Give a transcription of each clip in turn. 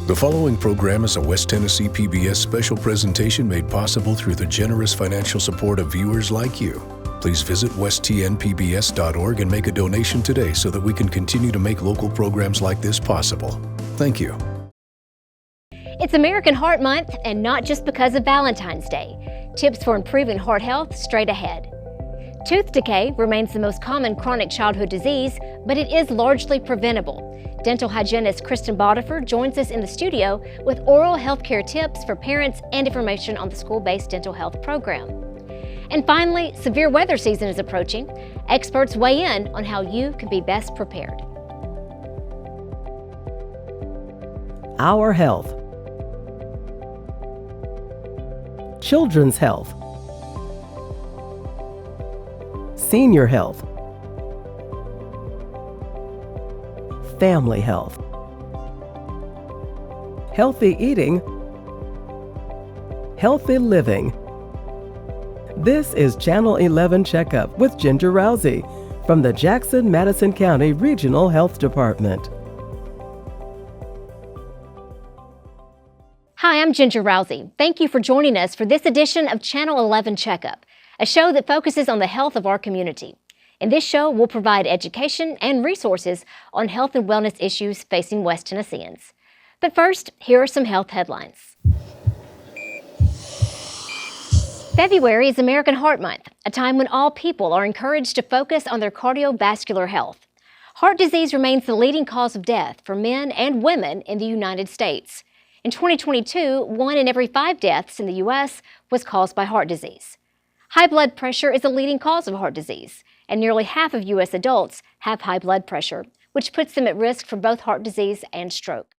The following program is a West Tennessee PBS special presentation made possible through the generous financial support of viewers like you. Please visit westtnpbs.org and make a donation today so that we can continue to make local programs like this possible. Thank you. It's American Heart Month, and not just because of Valentine's Day. Tips for improving heart health straight ahead. Tooth decay remains the most common chronic childhood disease, but it is largely preventable. Dental hygienist Kristen Boddifer joins us in the studio with oral health care tips for parents and information on the school-based dental health program. And finally, severe weather season is approaching. Experts weigh in on how you can be best prepared. Our health. Children's health. Senior health. Family health. Healthy eating. Healthy living. This is Channel 11 Checkup with Ginger Rousey from the Jackson-Madison County Regional Health Department. Hi, I'm Ginger Rousey. Thank you for joining us for this edition of Channel 11 Checkup, a show that focuses on the health of our community. In this show, we'll provide education and resources on health and wellness issues facing West Tennesseans. But first, here are some health headlines. February is American Heart Month, a time when all people are encouraged to focus on their cardiovascular health. Heart disease remains the leading cause of death for men and women in the United States. In 2022, 1 in every 5 deaths in the U.S. was caused by heart disease. High blood pressure is a leading cause of heart disease, and nearly half of U.S. adults have high blood pressure, which puts them at risk for both heart disease and stroke.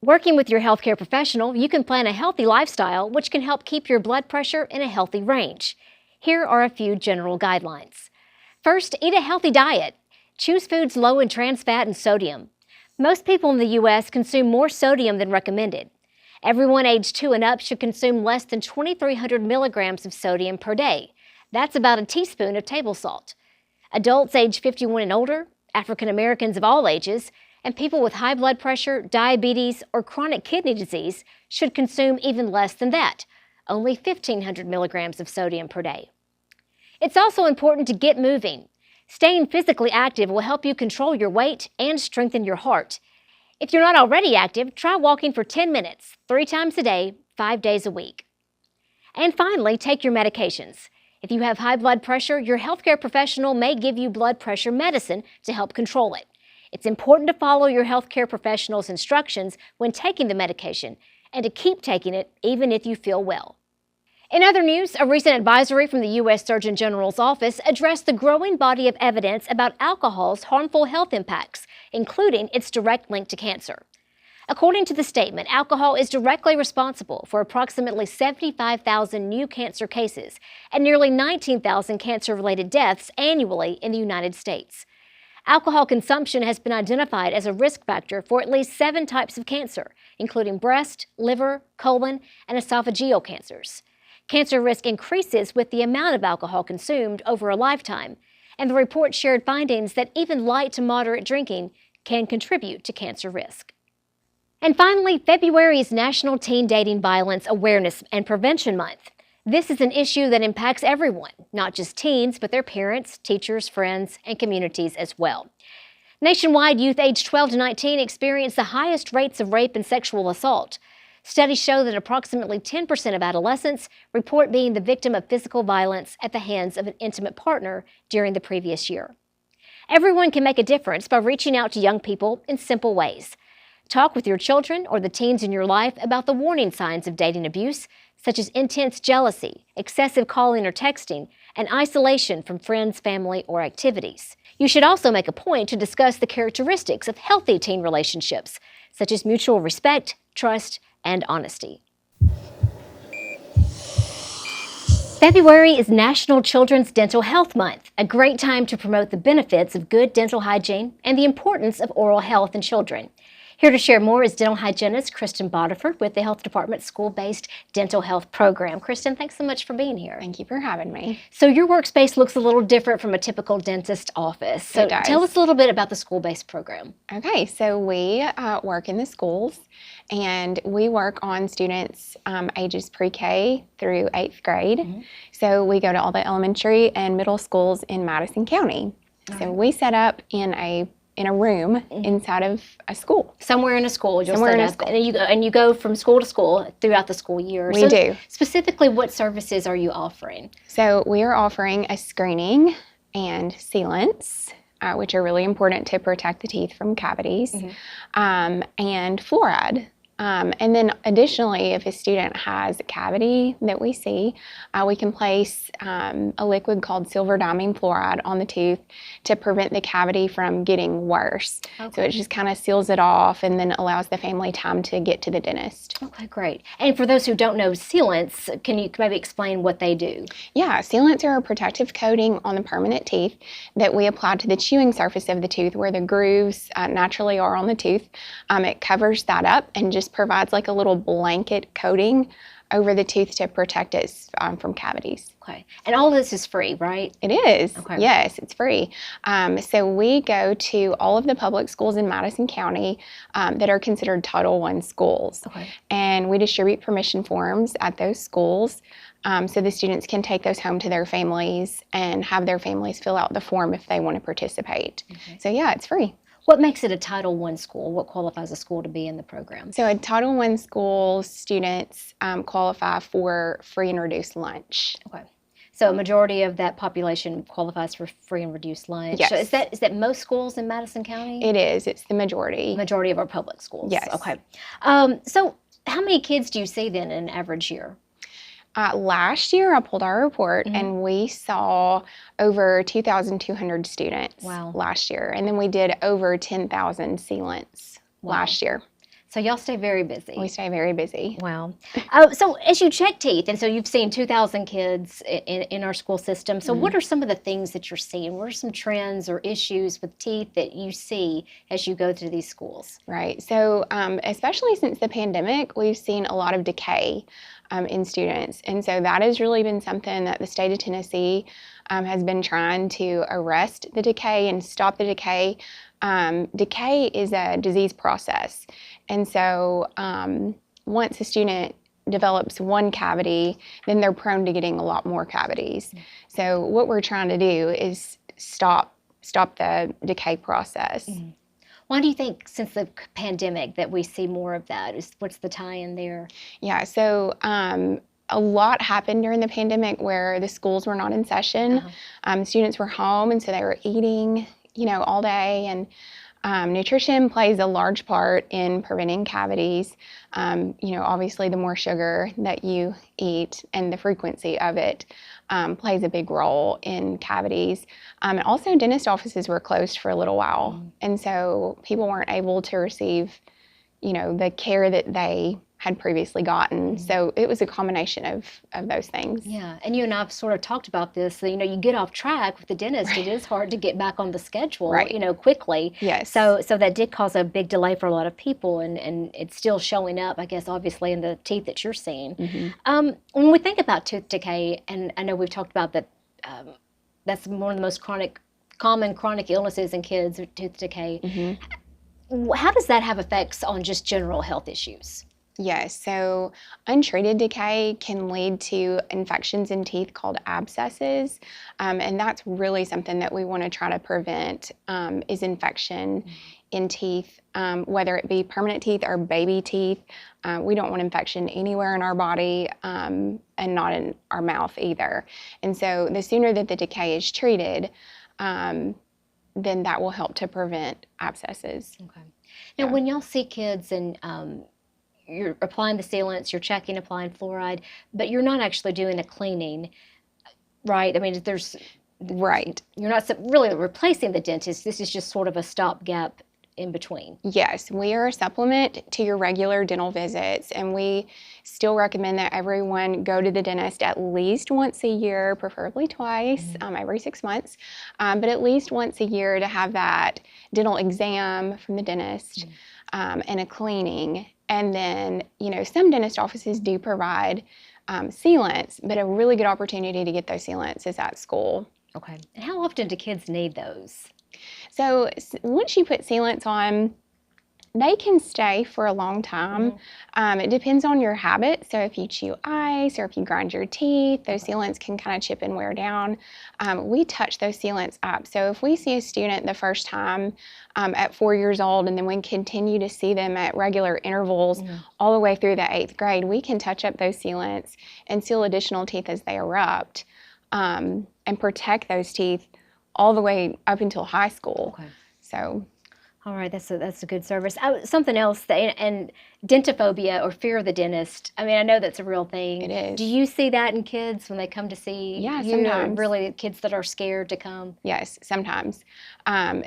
Working with your healthcare professional, you can plan a healthy lifestyle which can help keep your blood pressure in a healthy range. Here are a few general guidelines. First, eat a healthy diet. Choose foods low in trans fat and sodium. Most people in the U.S. consume more sodium than recommended. Everyone aged 2 and up should consume less than 2,300 milligrams of sodium per day. That's about a teaspoon of table salt. Adults age 51 and older, African Americans of all ages, and people with high blood pressure, diabetes, or chronic kidney disease should consume even less than that, only 1,500 milligrams of sodium per day. It's also important to get moving. Staying physically active will help you control your weight and strengthen your heart. If you're not already active, try walking for 10 minutes, 3 times a day, 5 days a week. And finally, take your medications. If you have high blood pressure, your healthcare professional may give you blood pressure medicine to help control it. It's important to follow your healthcare professional's instructions when taking the medication and to keep taking it even if you feel well. In other news, a recent advisory from the U.S. Surgeon General's office addressed the growing body of evidence about alcohol's harmful health impacts, including its direct link to cancer. According to the statement, alcohol is directly responsible for approximately 75,000 new cancer cases and nearly 19,000 cancer-related deaths annually in the United States. Alcohol consumption has been identified as a risk factor for at least 7 types of cancer, including breast, liver, colon, and esophageal cancers. Cancer risk increases with the amount of alcohol consumed over a lifetime, and the report shared findings that even light to moderate drinking can contribute to cancer risk. And finally, February is National Teen Dating Violence Awareness and Prevention Month. This is an issue that impacts everyone, not just teens, but their parents, teachers, friends, and communities as well. Nationwide, youth aged 12 to 19 experience the highest rates of rape and sexual assault. Studies show that approximately 10% of adolescents report being the victim of physical violence at the hands of an intimate partner during the previous year. Everyone can make a difference by reaching out to young people in simple ways. Talk with your children or the teens in your life about the warning signs of dating abuse, such as intense jealousy, excessive calling or texting, and isolation from friends, family, or activities. You should also make a point to discuss the characteristics of healthy teen relationships, such as mutual respect, trust, and honesty. February is National Children's Dental Health Month, a great time to promote the benefits of good dental hygiene and the importance of oral health in children. Here to share more is dental hygienist Kristen Bodiford with the Health Department's school-based dental health program. Kristen, thanks so much for being here. Thank you for having me. So your workspace looks a little different from a typical dentist office. So It does. tell us a little bit about the school-based program. Okay, so we work in the schools, and we work on students ages pre-K through 8th grade. So we go to all the elementary and middle schools in Madison County. So we set up in a room inside of a school. Somewhere in a school, you'll Somewhere set in a up, school. and you go from school to school throughout the school year. We do. Specifically, what services are you offering? So we are offering a screening and sealants, which are really important to protect the teeth from cavities, and fluoride. And then additionally, if a student has a cavity that we see, we can place a liquid called silver diamine fluoride on the tooth to prevent the cavity from getting worse. So it just kind of seals it off and then allows the family time to get to the dentist. Okay, great. And for those who don't know sealants, can you maybe explain what they do? Yeah, sealants are a protective coating on the permanent teeth that we apply to the chewing surface of the tooth where the grooves naturally are on the tooth. It covers that up and just provides like a little blanket coating over the tooth to protect it from cavities. Okay. And all this is free, right? It is. Okay. Yes, it's free. So we go to all of the public schools in Madison County that are considered Title I schools. Okay. And we distribute permission forms at those schools so the students can take those home to their families and have their families fill out the form if they want to participate. So yeah, it's free. What makes it a Title I school? What qualifies a school to be in the program? So at Title I school, students qualify for free and reduced lunch. Okay. So a majority of that population qualifies for free and reduced lunch. Yes. So is that most schools in Madison County? It is. It's the majority. Majority of our public schools. Yes. Okay. So how many kids do you see then in an average year? Last year, I pulled our report, and we saw over 2,200 students last year. And then we did over 10,000 sealants last year. So y'all stay very busy. We stay very busy. Wow. So as you check teeth, and so you've seen 2,000 kids in our school system, so what are some of the things that you're seeing? What are some trends or issues with teeth that you see as you go through these schools? Right. So especially since the pandemic, we've seen a lot of decay in students. And so that has really been something that the state of Tennessee has been trying to arrest the decay and stop the decay. Decay is a disease process. And so once a student develops one cavity, then they're prone to getting a lot more cavities. So what we're trying to do is stop the decay process. Why do you think, since the pandemic, that we see more of that? What's the tie-in there? Yeah, so a lot happened during the pandemic where the schools were not in session. Students were home, and so they were eating, all day. And nutrition plays a large part in preventing cavities. Obviously, the more sugar that you eat and the frequency of it plays a big role in cavities. And also, dentist offices were closed for a little while. And so people weren't able to receive, the care that they had previously gotten. So it was a combination of those things. Yeah, and you and I have sort of talked about this. So, you get off track with the dentist. It is hard to get back on the schedule, quickly. Yes. So that did cause a big delay for a lot of people, and it's still showing up, I guess, obviously, in the teeth that you're seeing. When we think about tooth decay, and I know we've talked about that, that's one of the most common chronic illnesses in kids, tooth decay. How does that have effects on just general health issues? Yes, so untreated decay can lead to infections in teeth called abscesses, and that's really something that we want to try to prevent is infection in teeth, whether it be permanent teeth or baby teeth. We don't want infection anywhere in our body and not in our mouth either. And so the sooner that the decay is treated, then that will help to prevent abscesses. Okay. Now, when y'all see kids and you're applying the sealants, you're checking, applying fluoride, but you're not actually doing a cleaning, right? I mean, you're not really replacing the dentist. This is just sort of a stopgap in between. Yes, we are a supplement to your regular dental visits, and we still recommend that everyone go to the dentist at least once a year, preferably twice, every 6 months, but at least once a year to have that dental exam from the dentist. and a cleaning. And then, some dentist offices do provide sealants, but a really good opportunity to get those sealants is at school. Okay. And how often do kids need those? So once you put sealants on, they can stay for a long time. It depends on your habit. So if you chew ice or if you grind your teeth, those sealants can kind of chip and wear down. We touch those sealants up. So if we see a student the first time at 4 years old, and then we continue to see them at regular intervals all the way through the 8th grade, we can touch up those sealants and seal additional teeth as they erupt, and protect those teeth all the way up until high school. Okay. So. All right, that's a good service. Something else, and dentophobia or fear of the dentist. I mean, I know that's a real thing. It is. Do you see that in kids when they come to see Yeah, you? sometimes. Really, kids that are scared to come? Yes, sometimes.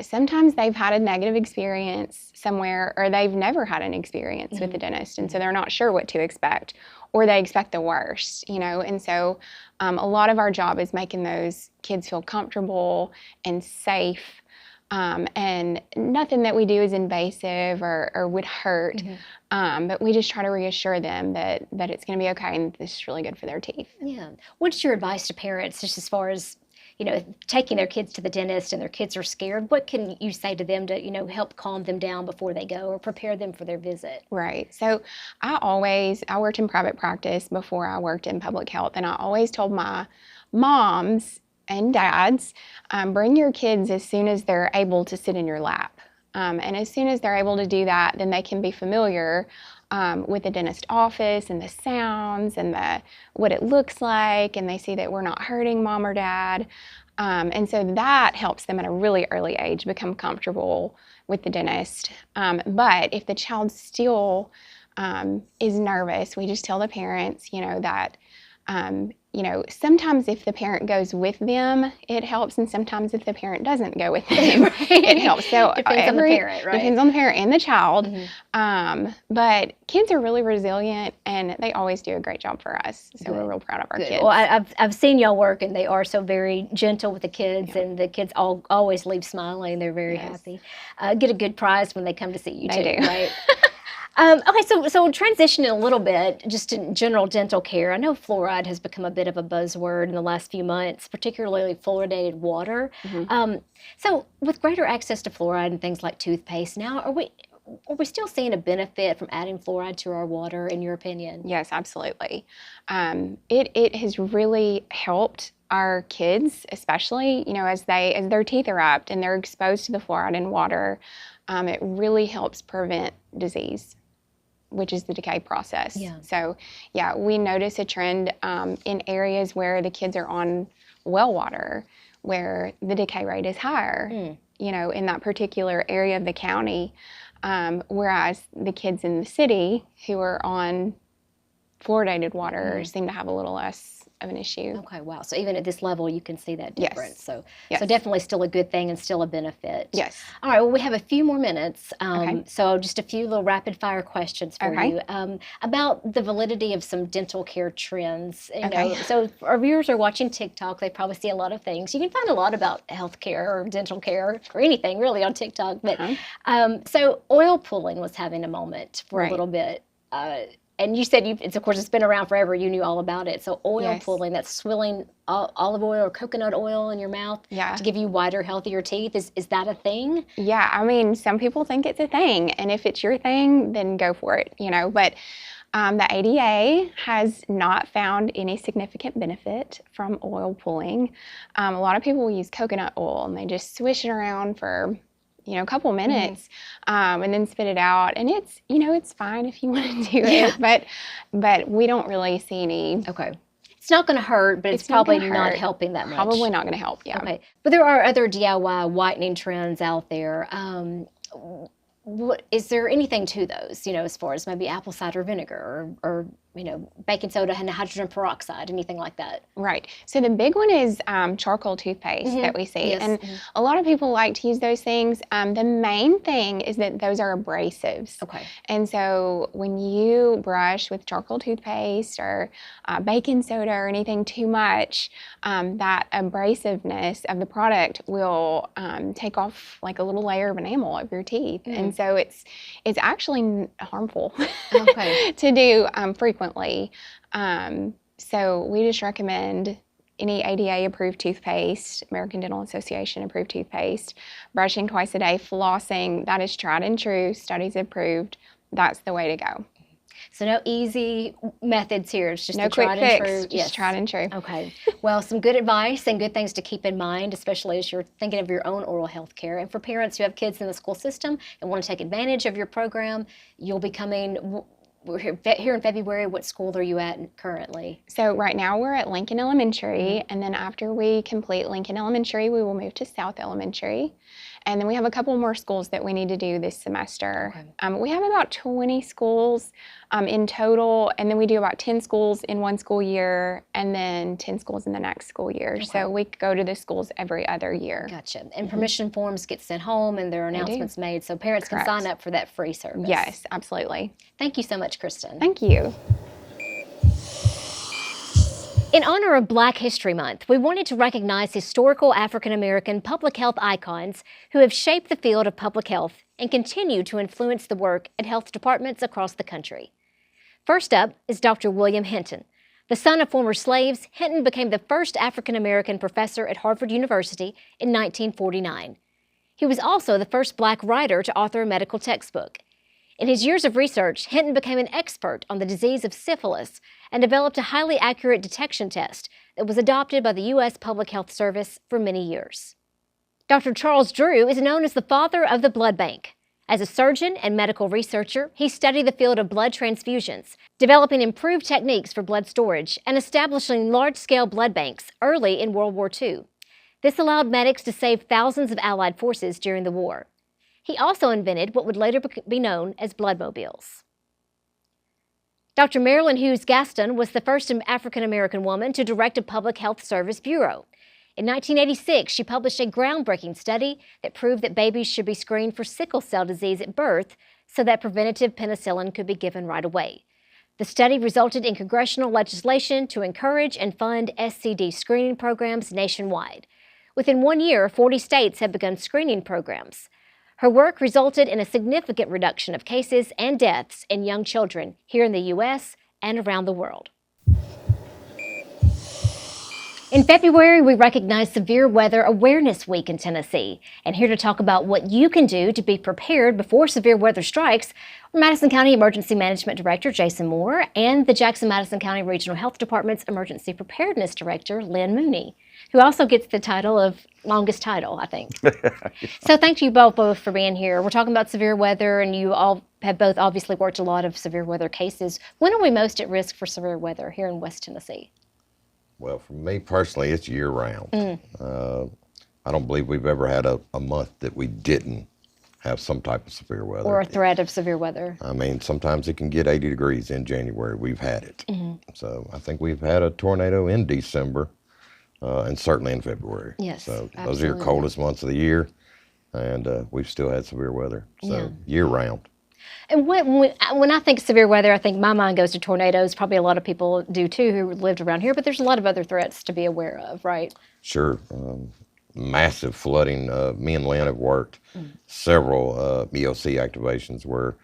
Sometimes they've had a negative experience somewhere, or they've never had an experience with the dentist, and so they're not sure what to expect, or they expect the worst, And so a lot of our job is making those kids feel comfortable and safe. And nothing that we do is invasive or would hurt, but we just try to reassure them that it's going to be okay and this is really good for their teeth. Yeah. What's your advice to parents, just as far as taking their kids to the dentist and their kids are scared? What can you say to them to help calm them down before they go or prepare them for their visit? Right. So I worked in private practice before I worked in public health, and I always told my moms and dads, bring your kids as soon as they're able to sit in your lap. And as soon as they're able to do that, then they can be familiar with the dentist office and the sounds and what it looks like, and they see that we're not hurting mom or dad. And so that helps them at a really early age become comfortable with the dentist. But if the child still is nervous, we just tell the parents, that sometimes if the parent goes with them, it helps, and sometimes if the parent doesn't go with them, it helps. So depends on the parent, right? Depends on the parent and the child. But kids are really resilient, and they always do a great job for us. So we're real proud of our kids. Well, I've seen y'all work, and they are so very gentle with the kids, and the kids always leave smiling. They're very happy. Get a good prize when they come to see you too, They do. right? Okay, so transitioning a little bit, just in general dental care, I know fluoride has become a bit of a buzzword in the last few months, particularly fluoridated water. So with greater access to fluoride and things like toothpaste now, are we still seeing a benefit from adding fluoride to our water, in your opinion? Yes, absolutely. It has really helped our kids, especially, as their teeth erupt and they're exposed to the fluoride in water. It really helps prevent disease, which is the decay process. Yeah. So, we notice a trend in areas where the kids are on well water, where the decay rate is higher, in that particular area of the county, whereas the kids in the city who are on fluoridated water seem to have a little less of an issue. Okay, wow. So even at this level, you can see that difference. Yes. So definitely still a good thing and still a benefit. Yes. All right, well, we have a few more minutes. Okay. So just a few little rapid fire questions for you about the validity of some dental care trends. So our viewers are watching TikTok. They probably see a lot of things. You can find a lot about healthcare or dental care or anything really on TikTok. But so oil pulling was having a moment for a little bit. And you said it's been around forever. You knew all about it. So oil pulling, that's swilling olive oil or coconut oil in your mouth to give you whiter, healthier teeth. Is that a thing? Yeah, I mean, some people think it's a thing. And if it's your thing, then go for it, But the ADA has not found any significant benefit from oil pulling. A lot of people will use coconut oil, and they just swish it around for a couple minutes, and then spit it out. And it's, it's fine if you want to do it, but we don't really see any. Okay. It's not going to hurt, but it's probably not helping that much. Probably not going to help, yeah. Okay. But there are other DIY whitening trends out there. What is there anything to those, as far as maybe apple cider vinegar or baking soda and hydrogen peroxide, anything like that. Right. So the big one is charcoal toothpaste that we see. Yes. And a lot of people like to use those things. The main thing is that those are abrasives. Okay. And so when you brush with charcoal toothpaste or baking soda or anything too much, that abrasiveness of the product will take off like a little layer of enamel of your teeth. And so it's actually harmful to do frequently. So we just recommend any ADA approved toothpaste, American Dental Association approved toothpaste, brushing twice a day, flossing, that is tried and true, studies have proved that's the way to go. So no easy methods here. It's just no the quick tried fix, and true. just tried and true. Okay. Well, some good advice and good things to keep in mind, especially as you're thinking of your own oral health care. And for parents who have kids in the school system and want to take advantage of your program, you'll be coming. We're here in February. What school are you at currently? So right now we're at Lincoln Elementary, and then after we complete Lincoln Elementary, we will move to South Elementary. And then we have a couple more schools that we need to do this semester. Okay. We have about 20 schools in total, and then we do about 10 schools in one school year, and then 10 schools in the next school year. Okay. So we go to the schools every other year. Gotcha. And permission forms get sent home, and there are announcements made, so parents Correct. can sign up for that free service. Yes, absolutely. Thank you so much, Kristen. Thank you. In honor of Black History Month, we wanted to recognize historical African American public health icons who have shaped the field of public health and continue to influence the work at health departments across the country. First up is Dr. William Hinton. The son of former slaves, Hinton became the first African American professor at Harvard University in 1949. He was also the first Black writer to author a medical textbook. In his years of research, Hinton became an expert on the disease of syphilis and developed a highly accurate detection test that was adopted by the U.S. Public Health Service for many years. Dr. Charles Drew is known as the father of the blood bank. As a surgeon and medical researcher, he studied the field of blood transfusions, developing improved techniques for blood storage and establishing large-scale blood banks early in World War II. This allowed medics to save thousands of Allied forces during the war. He also invented what would later be known as bloodmobiles. Dr. Marilyn Hughes Gaston was the first African-American woman to direct a public health service bureau. In 1986, she published a groundbreaking study that proved that babies should be screened for sickle cell disease at birth so that preventative penicillin could be given right away. The study resulted in congressional legislation to encourage and fund SCD screening programs nationwide. Within 1 year, 40 states have begun screening programs. Her work resulted in a significant reduction of cases and deaths in young children here in the U.S. and around the world. In February, we recognize Severe Weather Awareness Week in Tennessee. And here to talk about what you can do to be prepared before severe weather strikes are Madison County Emergency Management Director Jason Moore and the Jackson-Madison County Regional Health Department's Emergency Preparedness Director Lynn Mooney, who also gets the title of longest title, I think. So thank you both for being here. We're talking about severe weather, and you all have both obviously worked a lot of severe weather cases. When are we most at risk for severe weather here in West Tennessee? Well, for me personally, it's year-round. I don't believe we've ever had a month that we didn't have some type of severe weather. Or a threat of severe weather. I mean, sometimes it can get 80 degrees in January. We've had it. So I think we've had a tornado in December and certainly in February. Yes, so absolutely. Those are your coldest months of the year, and we've still had severe weather. So year-round. And when I think severe weather, I think my mind goes to tornadoes. Probably a lot of people do too who lived around here, but there's a lot of other threats to be aware of, right? Sure. Massive flooding. Me and Lynn have worked several EOC activations where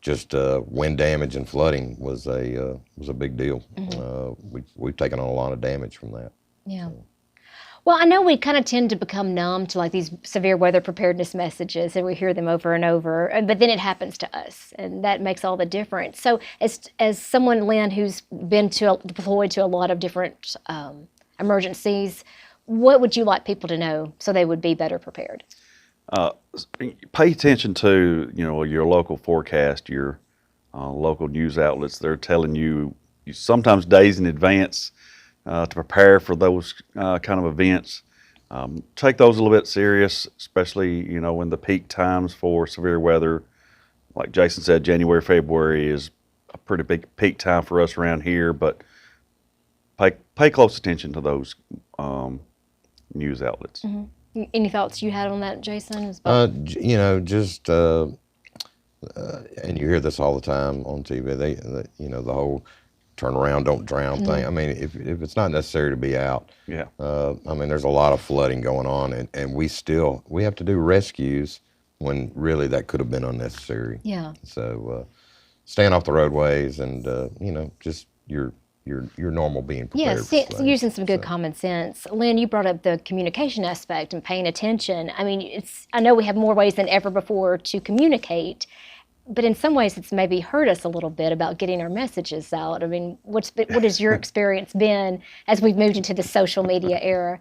just wind damage and flooding was a big deal. We've taken on a lot of damage from that. Yeah. Well, I know we kind of tend to become numb to like these severe weather preparedness messages, and we hear them over and over, but then it happens to us, and that makes all the difference. So as someone, Lynn, who's been deployed to a lot of different emergencies, what would you like people to know so they would be better prepared? Pay attention to, your local forecast, your local news outlets. They're telling you sometimes days in advance to prepare for those kind of events. Take those a little bit serious, especially, when the peak times for severe weather, like Jason said, January, February is a pretty big peak time for us around here, but pay close attention to those news outlets. Mm-hmm. Any thoughts you had on that, Jason? You know, just and you hear this all the time on TV. You know, the whole turn around, don't drown thing. I mean, if it's not necessary to be out, Yeah. I mean, there's a lot of flooding going on, and we have to do rescues when really that could have been unnecessary. Yeah. So staying off the roadways and you know, just your normal being prepared. Yes, using some good common sense. Lynn, you brought up the communication aspect and paying attention. I mean, I know we have more ways than ever before to communicate, but in some ways it's maybe hurt us a little bit about getting our messages out. I mean, what has your experience been as we've moved into the social media era?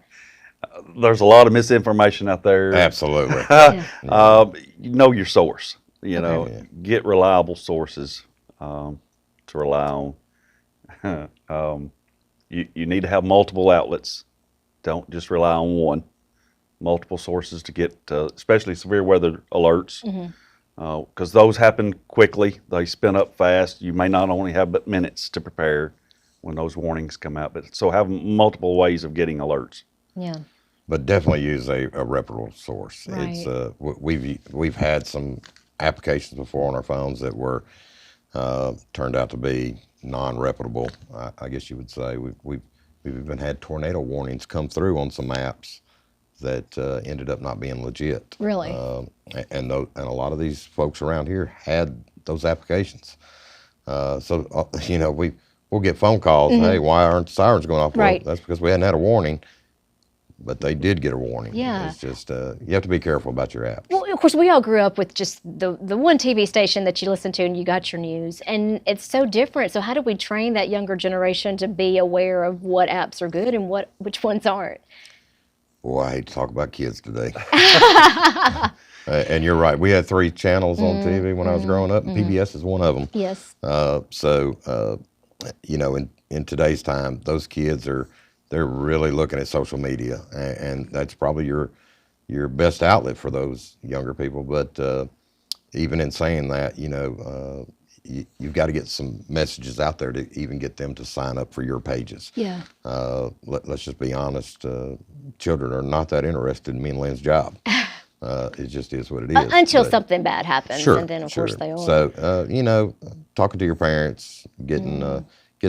There's a lot of misinformation out there. Absolutely. Know your source. You know, get reliable sources to rely on. You need to have multiple outlets. Don't just rely on one. Multiple sources to get, especially severe weather alerts, because those happen quickly. They spin up fast. You may not only have but minutes to prepare when those warnings come out, but so have multiple ways of getting alerts. Yeah. But definitely use a reputable source. Right. It's we've had some applications before on our phones that were turned out to be non-reputable. I guess you would say we've even had tornado warnings come through on some apps that ended up not being legit. Really? And a lot of these folks around here had those applications. So you know, we'll get phone calls. Hey, why aren't the sirens going off? Right. Well, that's because we hadn't had a warning. But they did get a warning. Yeah. It's just, you have to be careful about your apps. Well, of course, we all grew up with just the one TV station that you listened to and you got your news, and it's so different. So how do we train that younger generation to be aware of what apps are good and which ones aren't? Boy, I hate to talk about kids today. And you're right. We had 3 channels on TV when I was growing up, and PBS is one of them. Yes. So, you know, in today's time, those kids they're really looking at social media, and that's probably your best outlet for those younger people. But even in saying that, you know, you've got to get some messages out there to even get them to sign up for your pages. Yeah. Let's just be honest. Children are not that interested in me and Lynn's job. It just is what it is. Until something bad happens, Sure, and then of course they are. So, you know, talking to your parents, getting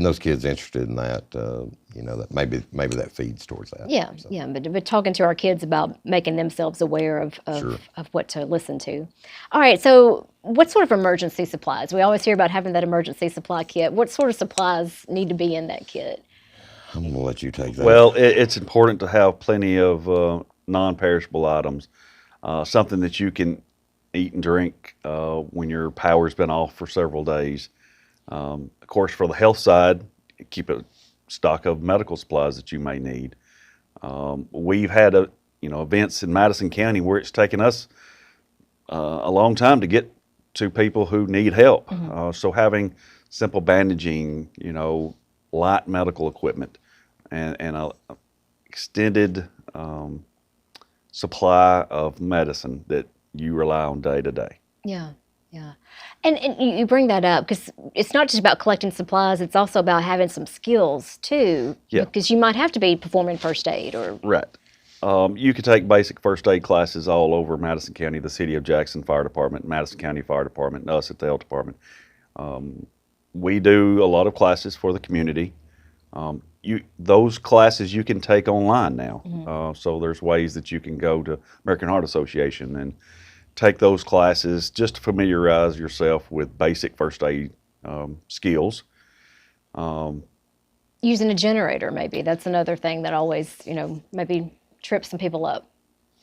those kids interested in that, you know, that maybe that feeds towards that. Yeah, So. yeah, but talking to our kids about making themselves aware of Sure. what to listen to. All right, so what sort of emergency supplies? We always hear about having that emergency supply kit. What sort of supplies need to be in that kit? I'm going to let you take that. Well, it's important to have plenty of non-perishable items, something that you can eat and drink when your power's been off for several days. Of course, for the health side, keep a stock of medical supplies that you may need. We've had events in Madison County where it's taken us a long time to get to people who need help. So having simple bandaging, you know, light medical equipment, and an extended supply of medicine that you rely on day to day. Yeah, yeah. And you bring that up because it's not just about collecting supplies, it's also about having some skills too. Yeah. Because you might have to be performing first aid or... Right. You could take basic first aid classes all over Madison County, the City of Jackson Fire Department, Madison County Fire Department, and us at the Health Department. We do a lot of classes for the community. Those classes you can take online now. So there's ways that you can go to American Heart Association and take those classes just to familiarize yourself with basic first aid skills. Using a generator, maybe. That's another thing that always, maybe trips some people up.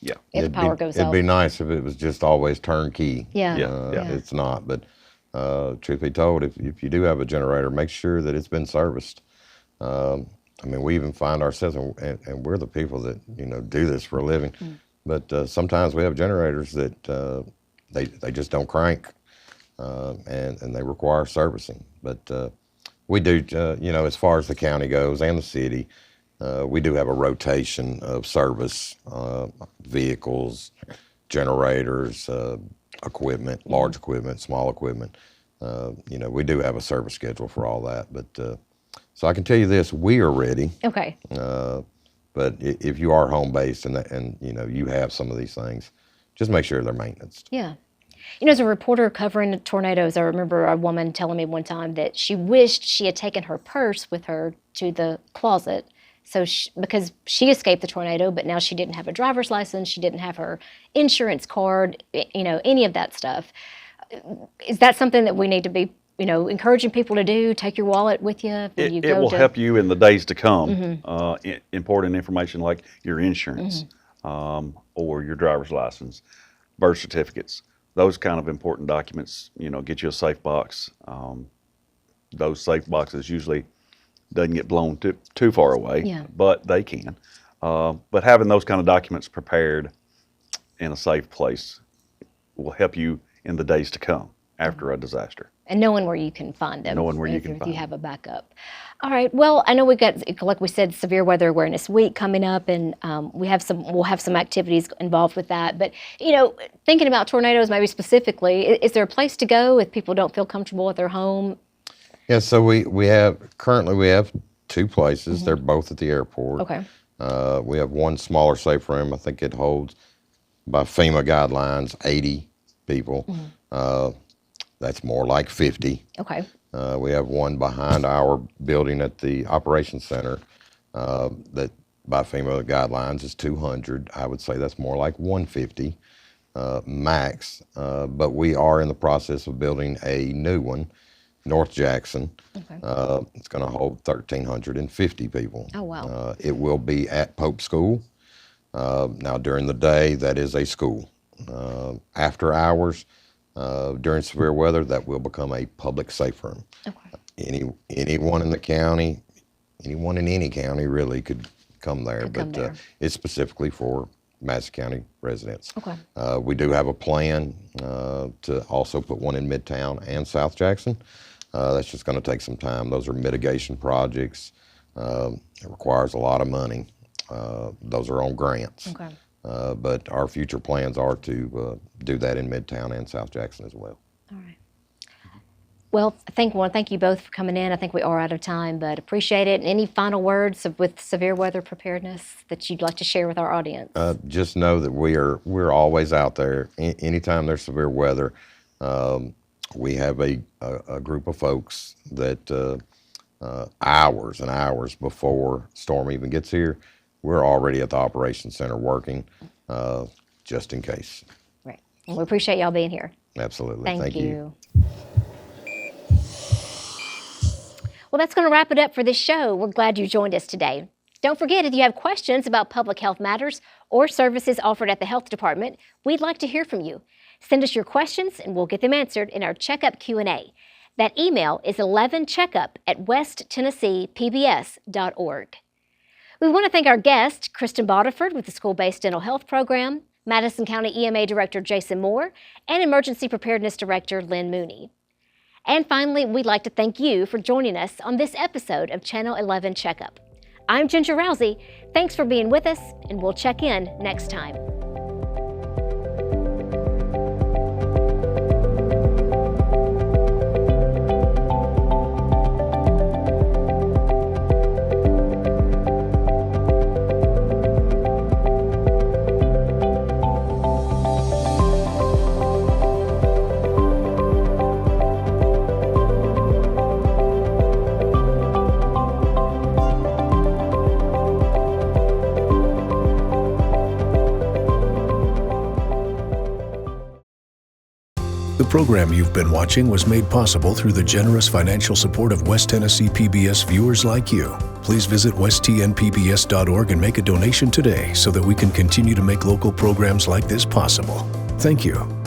Yeah. If the power goes out. It'd be nice if it was just always turnkey. Yeah. Yeah. It's not, but truth be told, if you do have a generator, make sure that it's been serviced. I mean, we even find ourselves, and we're the people that, do this for a living, but sometimes we have generators that they just don't crank, and they require servicing. But we do, as far as the county goes and the city, we do have a rotation of service, vehicles, generators, equipment, large equipment, small equipment. we do have a service schedule for all that. But so I can tell you this: we are ready. Okay. But if you are home based and you have some of these things, just make sure they're maintained. Yeah. As a reporter covering tornadoes, I remember a woman telling me one time that she wished she had taken her purse with her to the closet. So because she escaped the tornado, but now she didn't have a driver's license, she didn't have her insurance card, any of that stuff. Is that something that we need to be, encouraging people to do? Take your wallet with you when you go. It will help you in the days to come. Important information like your insurance or your driver's license, birth certificates. Those kind of important documents, get you a safe box. Those safe boxes usually doesn't get blown too far away, but they can. But having those kind of documents prepared in a safe place will help you in the days to come after a disaster. And knowing where you can find them. Knowing where you can if find you have a backup. All right. Well, I know we've got, like we said, Severe Weather Awareness Week coming up, and we'll have some activities involved with that. But thinking about tornadoes, maybe specifically, is there a place to go if people don't feel comfortable at their home? Yeah. So we have 2 places. They're both at the airport. Okay. We have one smaller safe room. I think it holds, by FEMA guidelines, 80 people. That's more like 50. Okay. We have one behind our building at the Operations Center that by FEMA guidelines is 200. I would say that's more like 150 max. But we are in the process of building a new one, North Jackson. Okay. It's going to hold 1,350 people. Oh, wow. It will be at Pope School. Now, during the day, that is a school. After hours, during severe weather, that will become a public safe room. Okay. Anyone in the county, anyone in any county really could come there, but it's specifically for Madison County residents. Okay. We do have a plan to also put one in Midtown and South Jackson. That's just going to take some time. Those are mitigation projects. It requires a lot of money. Those are on grants. Okay. But our future plans are to do that in Midtown and South Jackson as well. All right. Well, thank you both for coming in. I think we are out of time, but appreciate it. Any final words with severe weather preparedness that you'd like to share with our audience? Just know that we're always out there. Anytime there's severe weather, we have a group of folks that hours and hours before storm even gets here, we're already at the Operations Center working just in case. Right. Well, we appreciate y'all being here. Absolutely. Thank you. Well, that's going to wrap it up for this show. We're glad you joined us today. Don't forget, if you have questions about public health matters or services offered at the health department, we'd like to hear from you. Send us your questions and we'll get them answered in our Checkup Q&A. That email is 11checkup@westtennesseepbs.org. We want to thank our guest, Kristen Bodiford with the School-Based Dental Health Program, Madison County EMA Director Jason Moore, and Emergency Preparedness Director Lynn Mooney. And finally, we'd like to thank you for joining us on this episode of Channel 11 Checkup. I'm Ginger Rousey. Thanks for being with us, and we'll check in next time. The program you've been watching was made possible through the generous financial support of West Tennessee PBS viewers like you. Please visit westtnpbs.org and make a donation today so that we can continue to make local programs like this possible. Thank you.